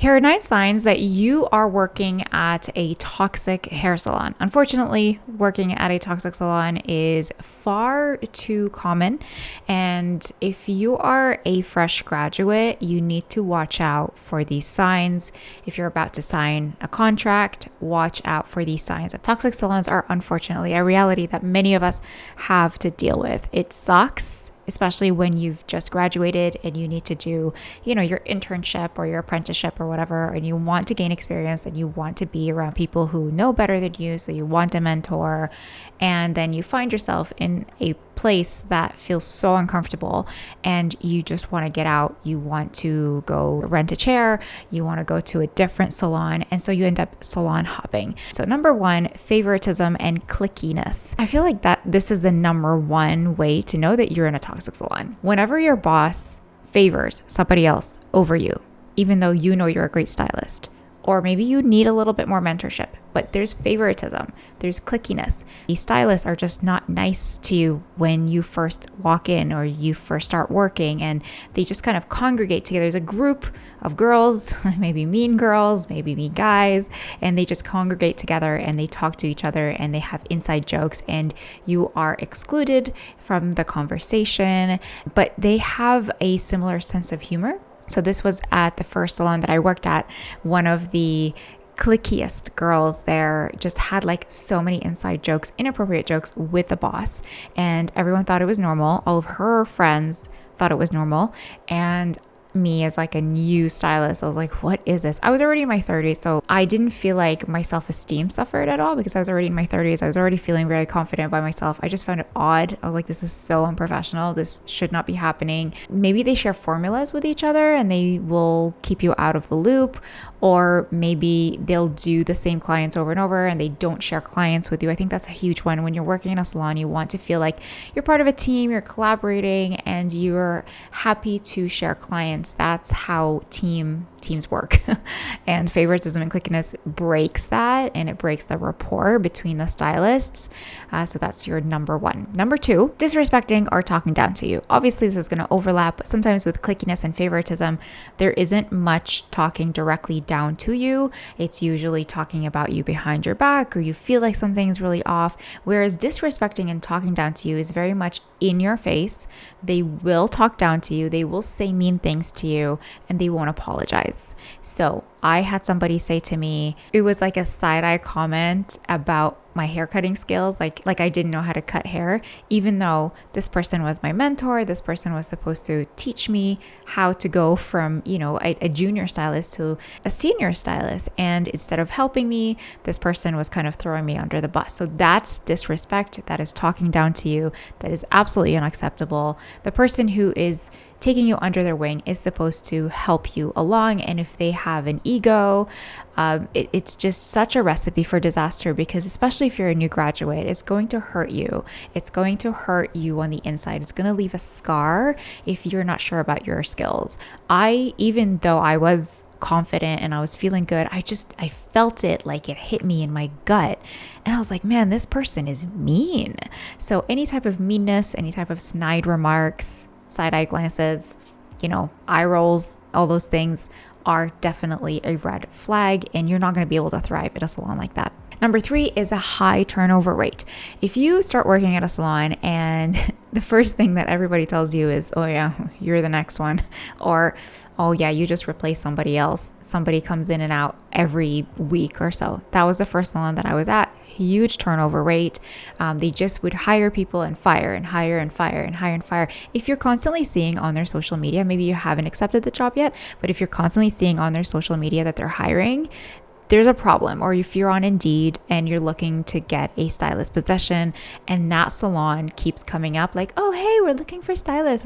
Here are 9 signs that you are working at a toxic hair salon. Unfortunately, working at a toxic salon is far too common. And if you are a fresh graduate, you need to watch out for these signs. If you're about to sign a contract, watch out for these signs. Toxic salons are unfortunately a reality that many of us have to deal with. It sucks, especially when you've just graduated and you need to do, your internship or your apprenticeship or whatever, and you want to gain experience and you want to be around people who know better than you, so you want a mentor, and then you find yourself in a place that feels so uncomfortable and you just want to get out. You want to go rent a chair, you want to go to a different salon, and so you end up salon hopping. So number 1, favoritism and clickiness. I feel like that this is the number 1 way to know that you're in a toxic salon. Whenever your boss favors somebody else over you, even though you know you're a great stylist, or maybe you need a little bit more mentorship, but there's favoritism, there's clickiness. These stylists are just not nice to you when you first walk in or you first start working, and they just kind of congregate together. There's a group of girls, maybe mean girls, maybe mean guys, and they just congregate together and they talk to each other and they have inside jokes, and you are excluded from the conversation, but they have a similar sense of humor. So this was at the first salon that I worked at. One of the clickiest girls there just had like so many inside jokes, inappropriate jokes with the boss, and everyone thought it was normal. All of her friends thought it was normal, and me as like a new stylist, I was like, what is this? I was already in my 30s, so I didn't feel like my self-esteem suffered at all because I was already in my 30s. I was already feeling very confident by myself. I just found it odd. I was like, this is so unprofessional. This should not be happening. Maybe they share formulas with each other and they will keep you out of the loop, or maybe they'll do the same clients over and over and they don't share clients with you. I think that's a huge one. When you're working in a salon, you want to feel like you're part of a team, you're collaborating, and you're happy to share clients. That's how teams work. And favoritism and clickiness breaks that, and it breaks the rapport between the stylists. So that's your number 1. Number 2, disrespecting or talking down to you. Obviously, this is going to overlap, but sometimes with clickiness and favoritism, there isn't much talking directly down to you. It's usually talking about you behind your back, or you feel like something's really off. Whereas disrespecting and talking down to you is very much in your face. They will talk down to you. They will say mean things to you, and they won't apologize. So I had somebody say to me, it was like a side-eye comment about my hair cutting skills, like I didn't know how to cut hair, even though this person was my mentor. This person was supposed to teach me how to go from, a junior stylist to a senior stylist. And instead of helping me, this person was kind of throwing me under the bus. So that's disrespect. That is talking down to you. That is absolutely unacceptable. The person who is taking you under their wing is supposed to help you along. And if they have an ego, it's just such a recipe for disaster, because especially if you're a new graduate, it's going to hurt you. It's going to hurt you on the inside. It's going to leave a scar if you're not sure about your skills. Even though I was confident and I was feeling good, I felt it, like it hit me in my gut. And I was like, man, this person is mean. So any type of meanness, any type of snide remarks, side-eye glances, eye rolls, all those things are definitely a red flag, and you're not going to be able to thrive at a salon like that. Number 3 is a high turnover rate. If you start working at a salon and the first thing that everybody tells you is, oh yeah, you're the next one, or oh yeah, you just replace somebody else. Somebody comes in and out every week or so. That was the first salon that I was at. Huge turnover rate. They just would hire people and fire and hire and fire and hire and fire. If you're constantly seeing on their social media, maybe you haven't accepted the job yet, but if you're constantly seeing on their social media that they're hiring, there's a problem. Or if you're on Indeed and you're looking to get a stylist position and that salon keeps coming up like, oh, hey, we're looking for stylists.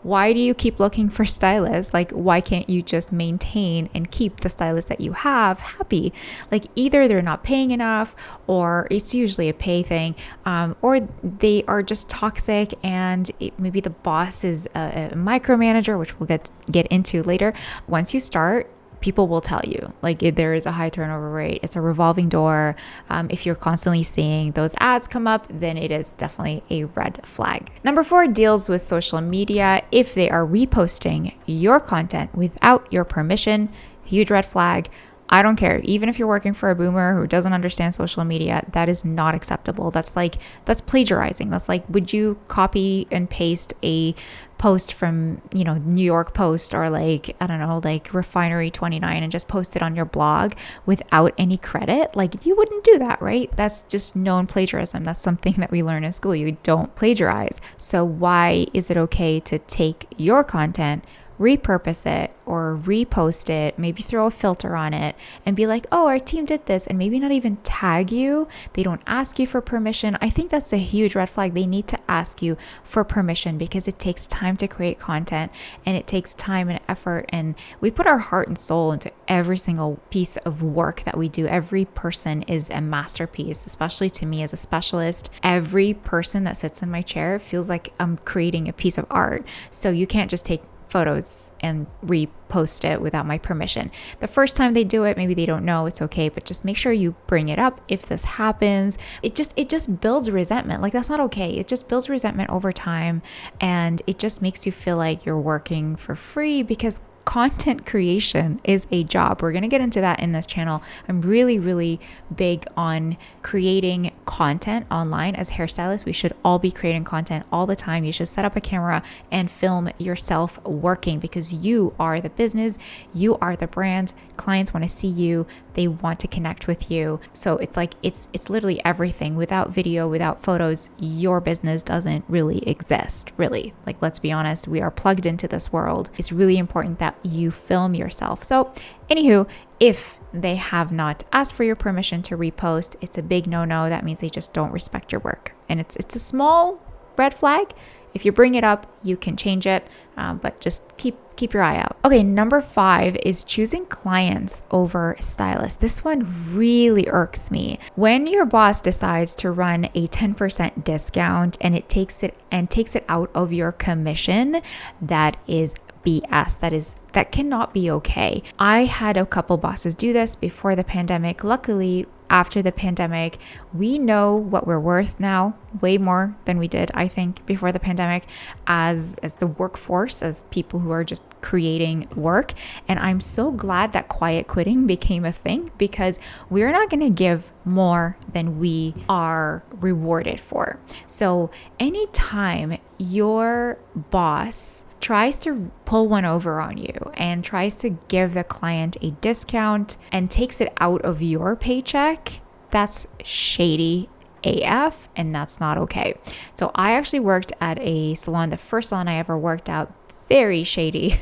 Why do you keep looking for stylists? Like, why can't you just maintain and keep the stylists that you have happy? Like, either they're not paying enough, or it's usually a pay thing, or they are just toxic, and maybe the boss is a micromanager, which we'll get into later. Once you start, people will tell you, like, there is a high turnover rate. It's a revolving door. If you're constantly seeing those ads come up, then it is definitely a red flag. Number 4 deals with social media. If they are reposting your content without your permission, huge red flag. I don't care. Even if you're working for a boomer who doesn't understand social media, that is not acceptable. That's plagiarizing. That's like, would you copy and paste a post from, New York Post or like, I don't know, like Refinery 29 and just post it on your blog without any credit? Like, you wouldn't do that, right? That's just known plagiarism. That's something that we learn in school. You don't plagiarize. So why is it okay to take your content, repurpose it or repost it, maybe throw a filter on it and be like, oh, our team did this, and maybe not even tag you? They don't ask you for permission. I think that's a huge red flag. They need to ask you for permission because it takes time to create content and it takes time and effort, and we put our heart and soul into every single piece of work that we do. Every person is a masterpiece, especially to me as a specialist. Every person that sits in my chair feels like I'm creating a piece of art. So you can't just take photos and repost it without my permission. The first time they do it, maybe they don't know, it's okay, but just make sure you bring it up if this happens. It just builds resentment. Like, that's not okay. It just builds resentment over time, and it just makes you feel like you're working for free, because content creation is a job. We're going to get into that in this channel. I'm really, really big on creating content online. As hairstylists, we should all be creating content all the time. You should set up a camera and film yourself working, because you are the business, you are the brand. Clients want to see you, they want to connect with you. So it's like, it's literally everything. Without video, without photos, your business doesn't really exist, really. Like, let's be honest, we are plugged into this world. It's really important that you film yourself. So anywho, if they have not asked for your permission to repost, it's a big no-no. That means they just don't respect your work. And it's a small red flag. If you bring it up, you can change it, but just keep your eye out. Okay, number 5 is choosing clients over stylists. This one really irks me. When your boss decides to run a 10% discount and it takes it out of your commission, that is BS. That cannot be okay. I had a couple bosses do this before the pandemic. Luckily, after the pandemic, we know what we're worth now, way more than we did, I think, before the pandemic, as the workforce, as people who are just creating work. And I'm so glad that quiet quitting became a thing, because we're not going to give more than we are rewarded for. So anytime your boss tries to pull one over on you and tries to give the client a discount and takes it out of your paycheck, that's shady AF, and that's not okay. So I actually worked at a salon, the first salon I ever worked at. Very shady.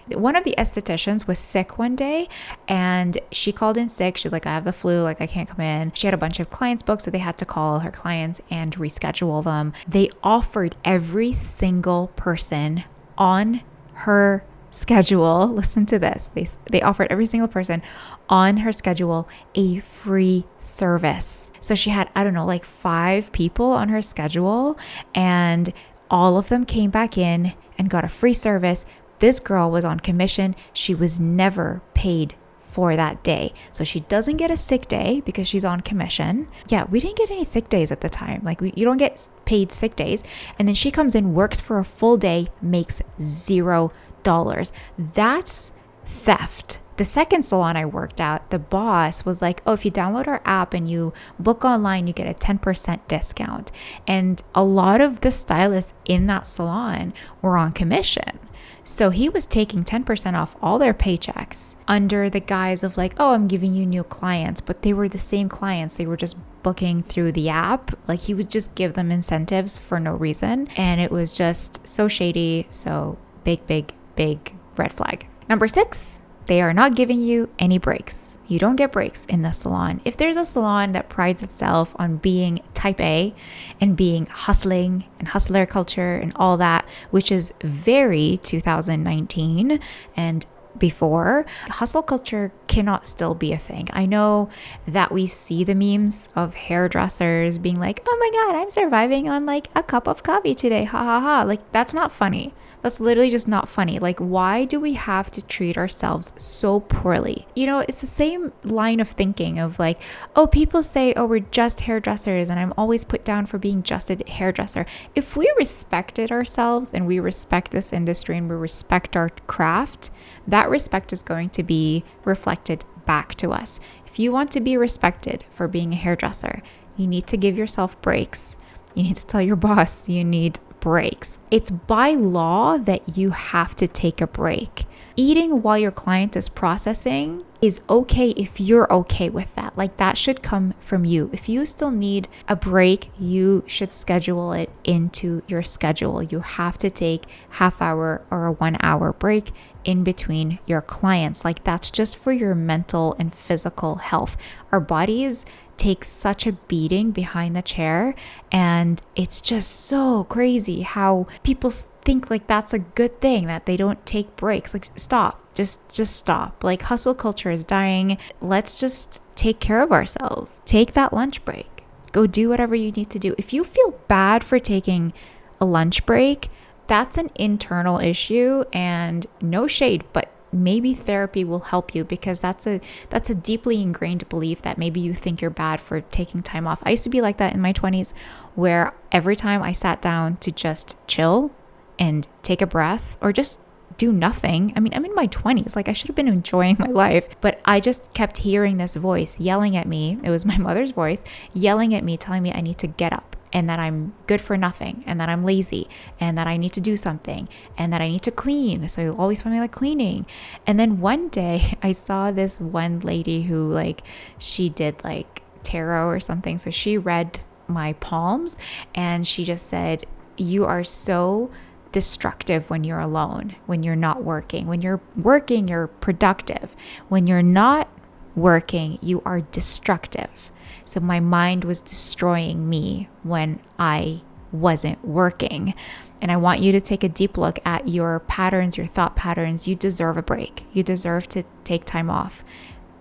One of the estheticians was sick one day and she called in sick. She's like, I have the flu, like I can't come in. She had a bunch of clients booked, so they had to call her clients and reschedule them. They offered every single person on her schedule, listen to this, they offered every single person on her schedule a free service. So she had, I don't know, like 5 people on her schedule, and all of them came back in and got a free service. This girl was on commission. She was never paid for that day. So she doesn't get a sick day because she's on commission. Yeah, we didn't get any sick days at the time. Like, you don't get paid sick days. And then she comes in, works for a full day, makes $0. That's theft. The second salon I worked at, the boss was like, oh, if you download our app and you book online, you get a 10% discount. And a lot of the stylists in that salon were on commission. So he was taking 10% off all their paychecks under the guise of like, oh, I'm giving you new clients. But they were the same clients. They were just booking through the app. Like, he would just give them incentives for no reason. And it was just so shady. So big, big, big red flag. Number 6. They are not giving you any breaks. You don't get breaks in the salon. If there's a salon that prides itself on being type A and being hustling and hustler culture and all that, which is very 2019 and before, hustle culture cannot still be a thing. I know that we see the memes of hairdressers being like, oh my God, I'm surviving on like a cup of coffee today. Ha ha ha. Like, that's not funny. That's literally just not funny. Like, why do we have to treat ourselves so poorly? You know, it's the same line of thinking of like, oh, people say, oh, we're just hairdressers, and I'm always put down for being just a hairdresser. If we respected ourselves and we respect this industry and we respect our craft, that respect is going to be reflected back to us. If you want to be respected for being a hairdresser, you need to give yourself breaks. You need to tell your boss you need breaks. It's by law that you have to take a break. Eating while your client is processing is okay if you're okay with that. Like, that should come from you. If you still need a break, you should schedule it into your schedule. You have to take half hour or a 1 hour break in between your clients. Like, that's just for your mental and physical health. Our bodies take such a beating behind the chair, and it's just so crazy how people think like that's a good thing, that they don't take breaks. Like, stop. Just stop. Like, hustle culture is dying. Let's just take care of ourselves. Take that lunch break. Go do whatever you need to do. If you feel bad for taking a lunch break, that's an internal issue, and no shade, but maybe therapy will help you, because that's a deeply ingrained belief that maybe you think you're bad for taking time off. I used to be like that in my 20s, where every time I sat down to just chill and take a breath or just do nothing. I mean, I'm in my 20s, like I should have been enjoying my life, but I just kept hearing this voice yelling at me. It was my mother's voice yelling at me, telling me I need to get up, and that I'm good for nothing, and that I'm lazy, and that I need to do something, and that I need to clean. So you'll always find me like cleaning. And then one day I saw this one lady who, like, she did like tarot or something. So she read my palms, and she just said, you are so destructive when you're alone, when you're not working. When you're working, you're productive. When you're not working, you are destructive. So my mind was destroying me when I wasn't working. And I want you to take a deep look at your patterns, your thought patterns. You deserve a break. You deserve to take time off.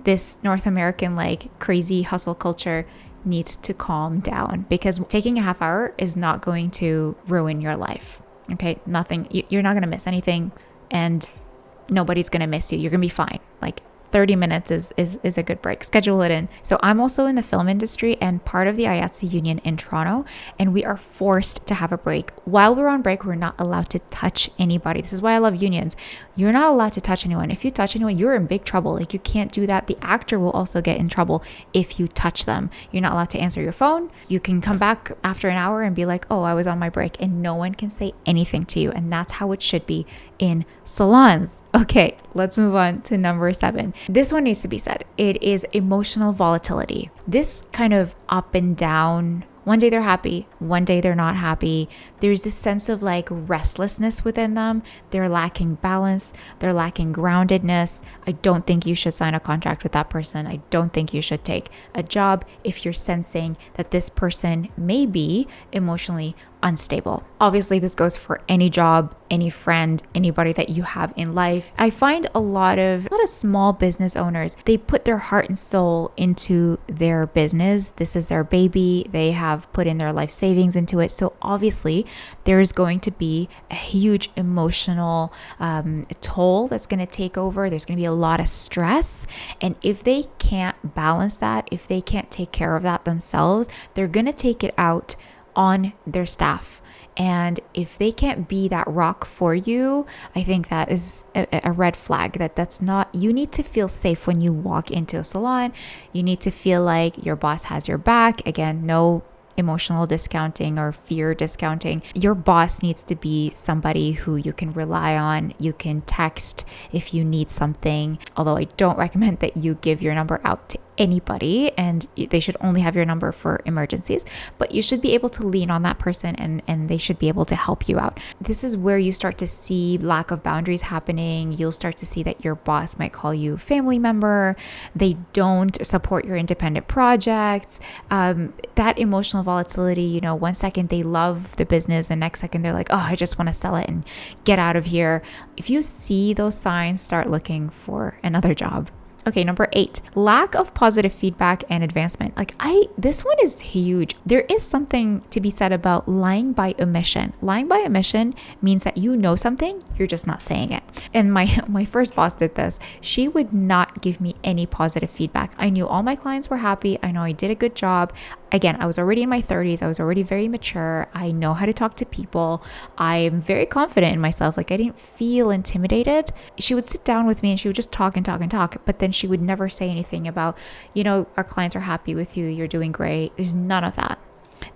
This North American, like, crazy hustle culture needs to calm down, because taking a half hour is not going to ruin your life. Okay, nothing. You're not going to miss anything, and nobody's going to miss you. You're going to be fine. Like, 30 minutes is a good break. Schedule it in. So I'm also in the film industry and part of the IATSE union in Toronto, and we are forced to have a break. While we're on break, we're not allowed to touch anybody. This is why I love unions. You're not allowed to touch anyone. If you touch anyone, you're in big trouble. Like, you can't do that. The actor will also get in trouble if you touch them. You're not allowed to answer your phone. You can come back after an hour and be like, oh, I was on my break, and no one can say anything to you. And that's how it should be in salons. Okay, let's move on to number 7. This one needs to be said. It is emotional volatility. This kind of up and down. One day they're happy, one day they're not happy. There's this sense of like restlessness within them. They're lacking balance. They're lacking groundedness. I don't think you should sign a contract with that person. I don't think you should take a job if you're sensing that this person may be emotionally unstable. Obviously, this goes for any job, any friend, anybody that you have in life. I find a lot of small business owners, they put their heart and soul into their business. This is their baby. They have put in their life savings into it. So obviously, there's going to be a huge emotional toll that's going to take over. There's going to be a lot of stress. And if they can't balance that, if they can't take care of that themselves, they're going to take it out on their staff. And if they can't be that rock for you, I think that is a red flag. That's not, you need to feel safe when you walk into a salon. You need to feel like your boss has your back. Again, no emotional discounting or fear discounting. Your boss needs to be somebody who you can rely on. You can text if you need something, although I don't recommend that you give your number out to anybody, and they should only have your number for emergencies, but you should be able to lean on that person, and they should be able to help you out. This is where you start to see lack of boundaries happening. You'll start to see that your boss might call you family member. They don't support your independent projects. That emotional volatility, one second they love the business, the next second they're like, oh, I just want to sell it and get out of here. If you see those signs, start looking for another job. Okay, number 8, lack of positive feedback and advancement. This one is huge. There is something to be said about lying by omission. Lying by omission means that you know something, you're just not saying it. And my first boss did this. She would not give me any positive feedback. I knew all my clients were happy. I know I did a good job. Again, I was already in my 30s. I was already very mature. I know how to talk to people. I'm very confident in myself. I didn't feel intimidated. She would sit down with me and she would just talk and talk and talk. But then she would never say anything about, our clients are happy with you. You're doing great. There's none of that.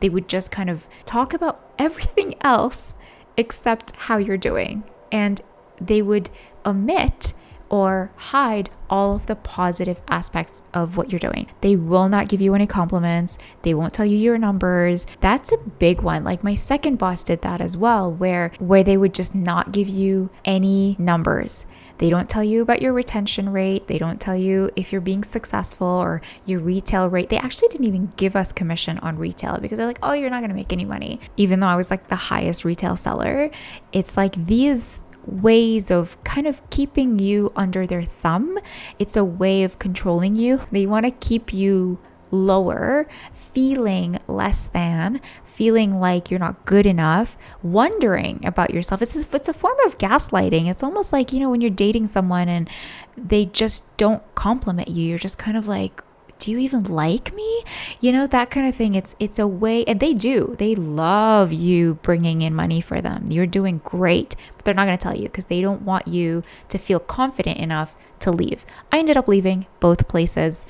They would just kind of talk about everything else except how you're doing. And they would omit or hide all of the positive aspects of what you're doing. They will not give you any compliments. They won't tell you your numbers. That's a big one. My second boss did that as well, where they would just not give you any numbers. They don't tell you about your retention rate. They don't tell you if you're being successful or your retail rate. They actually didn't even give us commission on retail because they're like, oh, you're not going to make any money. Even though I was the highest retail seller, it's these ways of kind of keeping you under their thumb. It's a way of controlling you. They want to keep you lower, feeling less than, feeling like you're not good enough, wondering about yourself. It's a form of gaslighting. It's almost like, when you're dating someone and they just don't compliment you. You're just kind of like, do you even like me? That kind of thing. It's a way, and they love you bringing in money for them. You're doing great, but they're not going to tell you because they don't want you to feel confident enough to leave. I ended up leaving both places.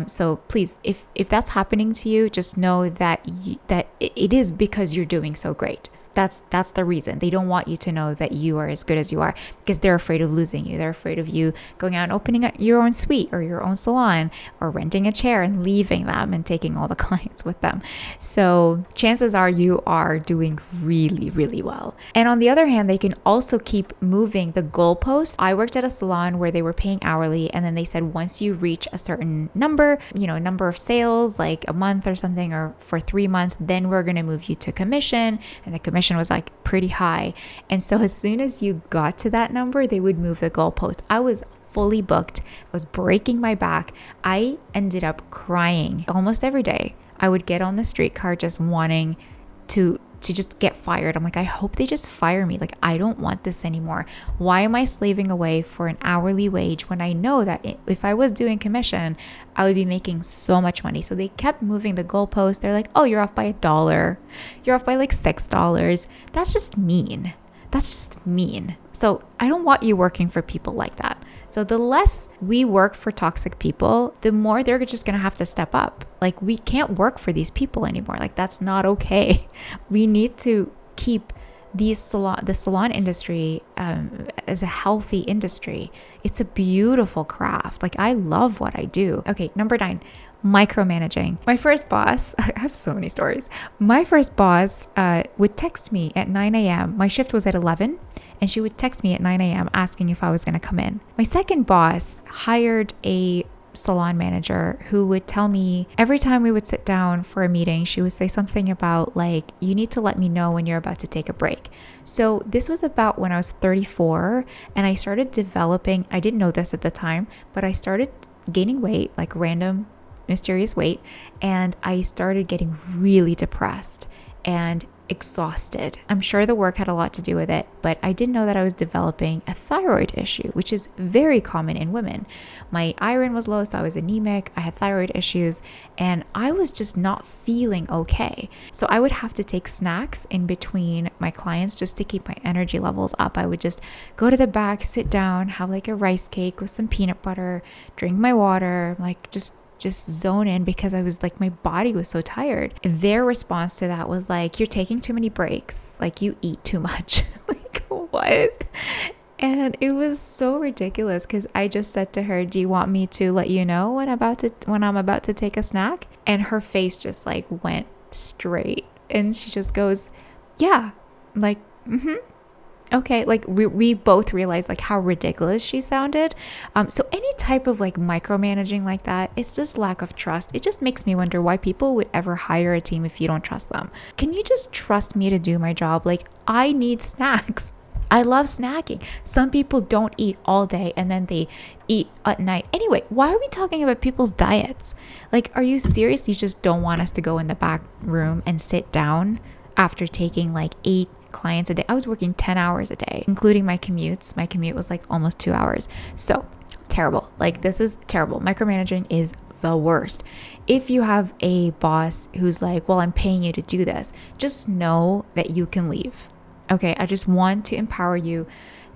So please, if that's happening to you, just know that it is because you're doing so great. That's the reason. They don't want you to know that you are as good as you are because they're afraid of losing you. They're afraid of you going out and opening up your own suite or your own salon or renting a chair and leaving them and taking all the clients with them. So chances are you are doing really, really well. And on the other hand, they can also keep moving the goalposts. I worked at a salon where they were paying hourly, and then they said once you reach a certain number, number of sales, like a month or something, or for 3 months, then we're going to move you to commission. And the commission was pretty high. And so as soon as you got to that number, they would move the goalpost. I was fully booked. I was breaking my back. I ended up crying almost every day. I would get on the streetcar just wanting to just get fired. I'm like, I hope they just fire me. I don't want this anymore. Why am I slaving away for an hourly wage when I know that if I was doing commission, I would be making so much money? So they kept moving the goalpost. They're like, oh, you're off by $1. You're off by $6. That's just mean. So I don't want you working for people like that. So the less we work for toxic people, the more they're just going to have to step up. We can't work for these people anymore. That's not okay. We need to keep the salon industry as a healthy industry. It's a beautiful craft. I love what I do. Okay, number 9. Micromanaging. My first boss, I have so many stories. My first boss would text me at 9 a.m. My shift was at 11, and she would text me at 9 a.m. asking if I was going to come in. My second boss hired a salon manager who would tell me every time we would sit down for a meeting, she would say something about you need to let me know when you're about to take a break. So this was about when I was 34, and I started developing, I didn't know this at the time, but I started gaining weight, random mysterious weight, and I started getting really depressed and exhausted. I'm sure the work had a lot to do with it, but I didn't know that I was developing a thyroid issue, which is very common in women. My iron was low, so I was anemic. I had thyroid issues, and I was just not feeling okay. So I would have to take snacks in between my clients just to keep my energy levels up. I would just go to the back, sit down, have a rice cake with some peanut butter, drink my water, just zone in because I was my body was so tired. Their response to that was you're taking too many breaks, you eat too much. What? And it was so ridiculous because I just said to her, do you want me to let you know when I'm about to take a snack? And her face just went straight, and she just goes, yeah, okay. We both realized how ridiculous she sounded. So any type of micromanaging like that, it's just lack of trust. It just makes me wonder why people would ever hire a team if you don't trust them. Can you just trust me to do my job? I need snacks. I love snacking. Some people don't eat all day and then they eat at night. Anyway, why are we talking about people's diets? Like, are you serious? You just don't want us to go in the back room and sit down after taking like 8 clients a day? I was working 10 hours a day, including my commutes. My commute was like almost 2 hours. So terrible. Like, this is terrible. Micromanaging is the worst. If you have a boss who's like, well, I'm paying you to do this, just know that you can leave. Okay, I just want to empower you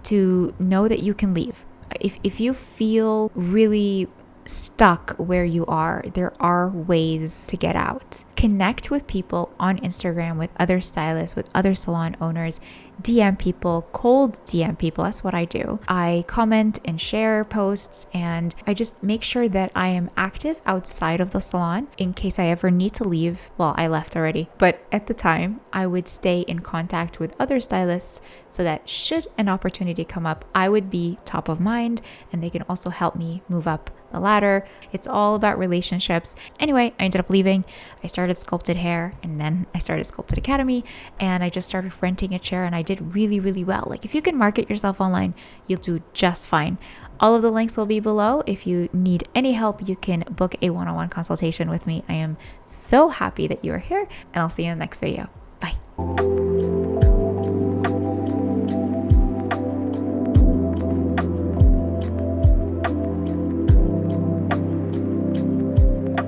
to know that you can leave. If you feel really stuck where you are, there are ways to get out. Connect with people on Instagram, with other stylists, with other salon owners. DM people, cold DM people. That's what I do. I comment and share posts, and I just make sure that I am active outside of the salon in case I ever need to leave. Well, I left already, but at the time I would stay in contact with other stylists so that should an opportunity come up, I would be top of mind and they can also help me move up the ladder. It's all about relationships. Anyway, I ended up leaving. I started Sculpted Hair, and then I started Sculpted Academy, and I just started renting a chair, and I did really, really well. Like, if you can market yourself online, you'll do just fine. All of the links will be below. If you need any help, you can book a one-on-one consultation with me. I am so happy that you are here, and I'll see you in the next video. Bye.